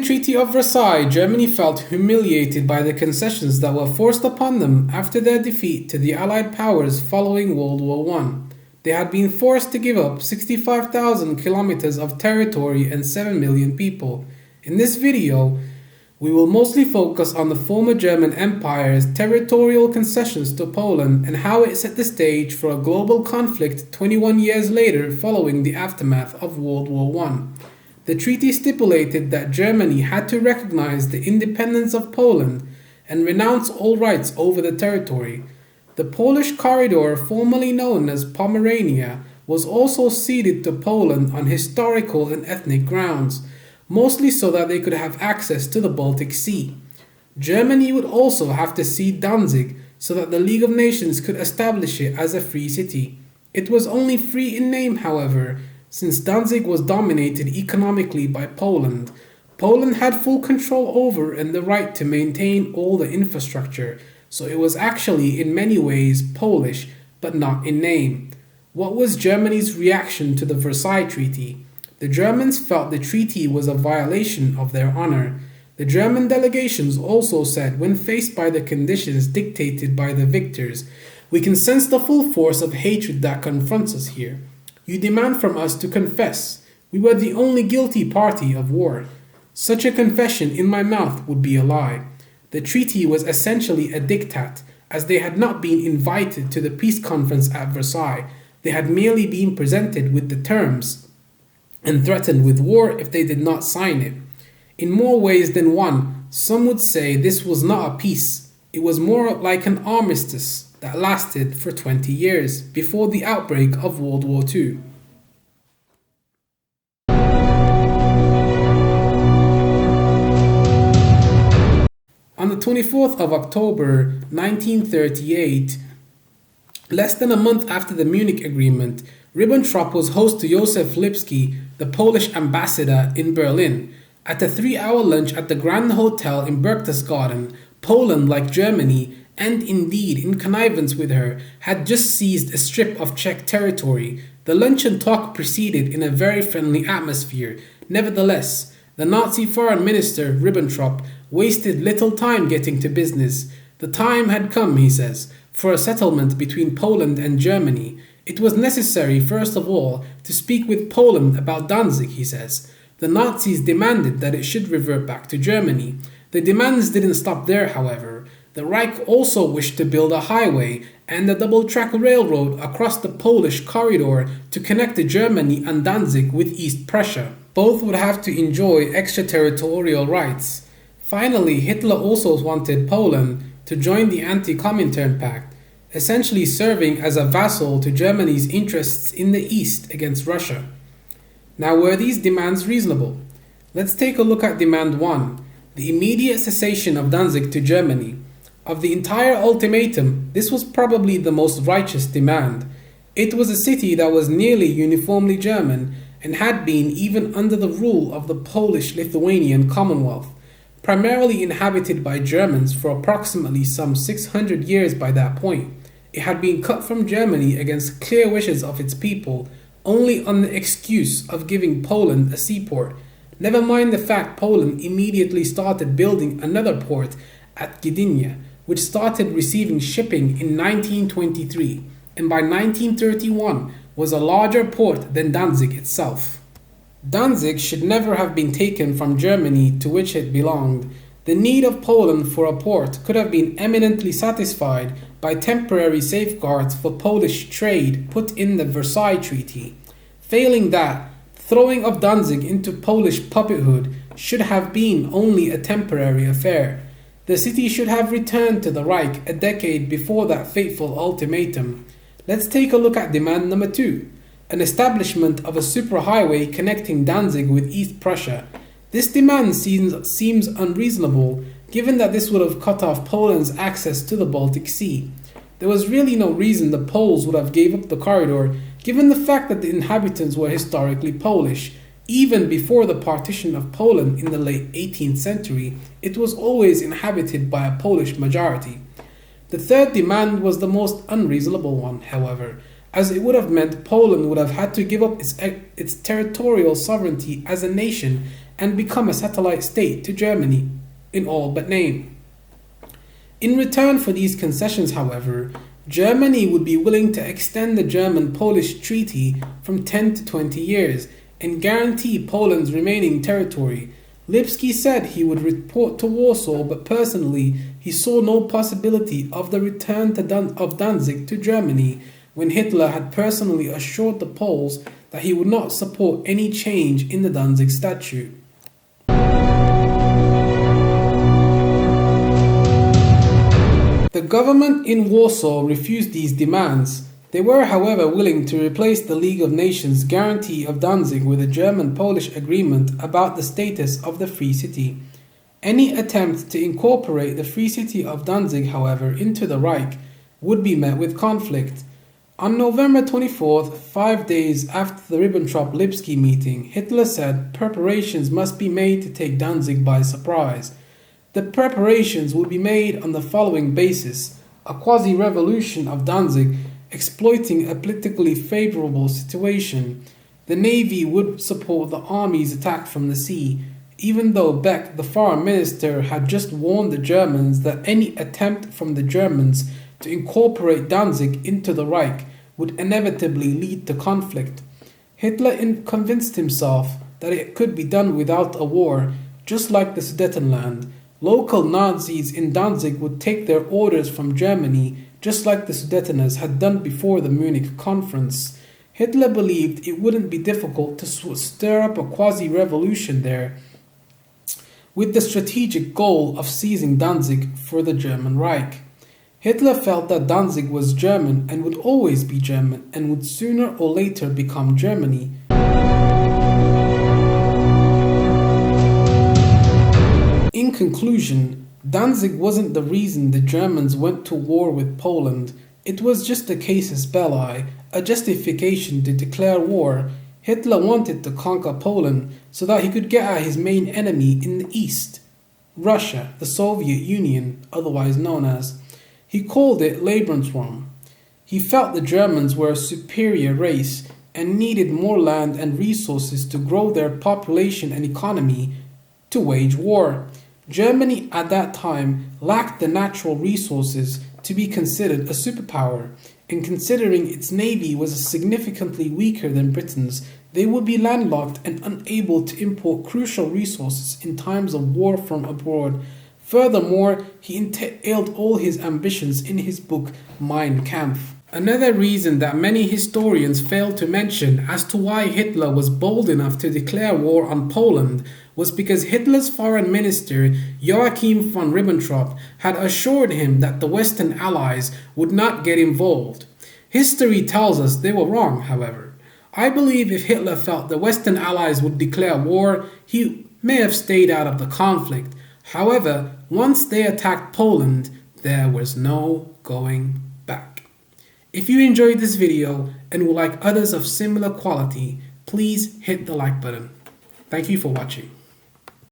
Treaty of Versailles, Germany felt humiliated by the concessions that were forced upon them after their defeat to the Allied powers following World War I. They had been forced to give up 65,000 kilometers of territory and 7 million people. In this video, we will mostly focus on the former German Empire's territorial concessions to Poland and how it set the stage for a global conflict 21 years later following the aftermath of World War I. The treaty stipulated that Germany had to recognize the independence of Poland and renounce all rights over the territory. The Polish corridor, formerly known as Pomerania, was also ceded to Poland on historical and ethnic grounds, mostly so that they could have access to the Baltic Sea. Germany would also have to cede Danzig so that the League of Nations could establish it as a free city. It was only free in name, however, since Danzig was dominated economically by Poland. Poland had full control over and the right to maintain all the infrastructure, so it was actually in many ways Polish, but not in name. What was Germany's reaction to the Versailles Treaty? The Germans felt the treaty was a violation of their honor. The German delegations also said, when faced by the conditions dictated by the victors, "We can sense the full force of hatred that confronts us here. You demand from us to confess. We were the only guilty party of war. Such a confession in my mouth would be a lie." The treaty was essentially a diktat, as they had not been invited to the peace conference at Versailles. They had merely been presented with the terms and threatened with war if they did not sign it. In more ways than one, some would say this was not a peace. It was more like an armistice that lasted for 20 years before the outbreak of World War II. On the 24th of October 1938, less than a month after the Munich Agreement, Ribbentrop was host to Józef Lipski, the Polish ambassador in Berlin. At a 3-hour lunch at the Grand Hotel in Berchtesgaden, Poland, like Germany, and indeed in connivance with her, had just seized a strip of Czech territory. The luncheon talk proceeded in a very friendly atmosphere. Nevertheless, the Nazi foreign minister, Ribbentrop, wasted little time getting to business. The time had come, he says, for a settlement between Poland and Germany. It was necessary, first of all, to speak with Poland about Danzig, he says. The Nazis demanded that it should revert back to Germany. The demands didn't stop there, however. The Reich also wished to build a highway and a double-track railroad across the Polish corridor to connect Germany and Danzig with East Prussia. Both would have to enjoy extraterritorial rights. Finally, Hitler also wanted Poland to join the Anti-Comintern Pact, essentially serving as a vassal to Germany's interests in the East against Russia. Now, were these demands reasonable? Let's take a look at demand 1, the immediate cessation of Danzig to Germany. Of the entire ultimatum, this was probably the most righteous demand. It was a city that was nearly uniformly German and had been even under the rule of the Polish-Lithuanian Commonwealth, primarily inhabited by Germans for approximately some 600 years by that point. It had been cut from Germany against clear wishes of its people, only on the excuse of giving Poland a seaport. Never mind the fact Poland immediately started building another port at Gdynia, which started receiving shipping in 1923, and by 1931 was a larger port than Danzig itself. Danzig should never have been taken from Germany, to which it belonged. The need of Poland for a port could have been eminently satisfied by temporary safeguards for Polish trade put in the Versailles Treaty. Failing that, throwing of Danzig into Polish puppethood should have been only a temporary affair. The city should have returned to the Reich a decade before that fateful ultimatum. Let's take a look at demand number 2, an establishment of a superhighway connecting Danzig with East Prussia. This demand seems unreasonable, given that this would have cut off Poland's access to the Baltic Sea. There was really no reason the Poles would have gave up the corridor, given the fact that the inhabitants were historically Polish. Even before the partition of Poland in the late 18th century, it was always inhabited by a Polish majority. The third demand was the most unreasonable one, however, as it would have meant Poland would have had to give up its territorial sovereignty as a nation and become a satellite state to Germany, in all but name. In return for these concessions, however, Germany would be willing to extend the German-Polish treaty from 10 to 20 years and guarantee Poland's remaining territory. Lipski said he would report to Warsaw, but personally he saw no possibility of the return of Danzig to Germany when Hitler had personally assured the Poles that he would not support any change in the Danzig Statute. The government in Warsaw refused these demands. They were, however, willing to replace the League of Nations' guarantee of Danzig with a German-Polish agreement about the status of the Free City. Any attempt to incorporate the Free City of Danzig, however, into the Reich would be met with conflict. On November 24th, 5 days after the Ribbentrop-Lipski meeting, Hitler said preparations must be made to take Danzig by surprise. The preparations would be made on the following basis: a quasi-revolution of Danzig, exploiting a politically favorable situation. The navy would support the army's attack from the sea, even though Beck, the foreign minister, had just warned the Germans that any attempt from the Germans to incorporate Danzig into the Reich would inevitably lead to conflict. Hitler convinced himself that it could be done without a war, just like the Sudetenland. Local Nazis in Danzig would take their orders from Germany, just like the Sudeteners had done before the Munich conference. Hitler believed it wouldn't be difficult to stir up a quasi-revolution there, with the strategic goal of seizing Danzig for the German Reich. Hitler felt that Danzig was German and would always be German and would sooner or later become Germany. In conclusion, Danzig wasn't the reason the Germans went to war with Poland. It was just a casus belli, a justification to declare war. Hitler wanted to conquer Poland so that he could get at his main enemy in the east, Russia, the Soviet Union, otherwise known as. He called it Lebensraum. He felt the Germans were a superior race and needed more land and resources to grow their population and economy to wage war. Germany at that time lacked the natural resources to be considered a superpower, and considering its navy was significantly weaker than Britain's, they would be landlocked and unable to import crucial resources in times of war from abroad. Furthermore, he entailed all his ambitions in his book Mein Kampf. Another reason that many historians fail to mention as to why Hitler was bold enough to declare war on Poland was because Hitler's foreign minister Joachim von Ribbentrop had assured him that the Western Allies would not get involved. History tells us they were wrong, however. I believe if Hitler felt the Western Allies would declare war, he may have stayed out of the conflict. However, once they attacked Poland, there was no going back. If you enjoyed this video and would like others of similar quality, please hit the like button. Thank you for watching.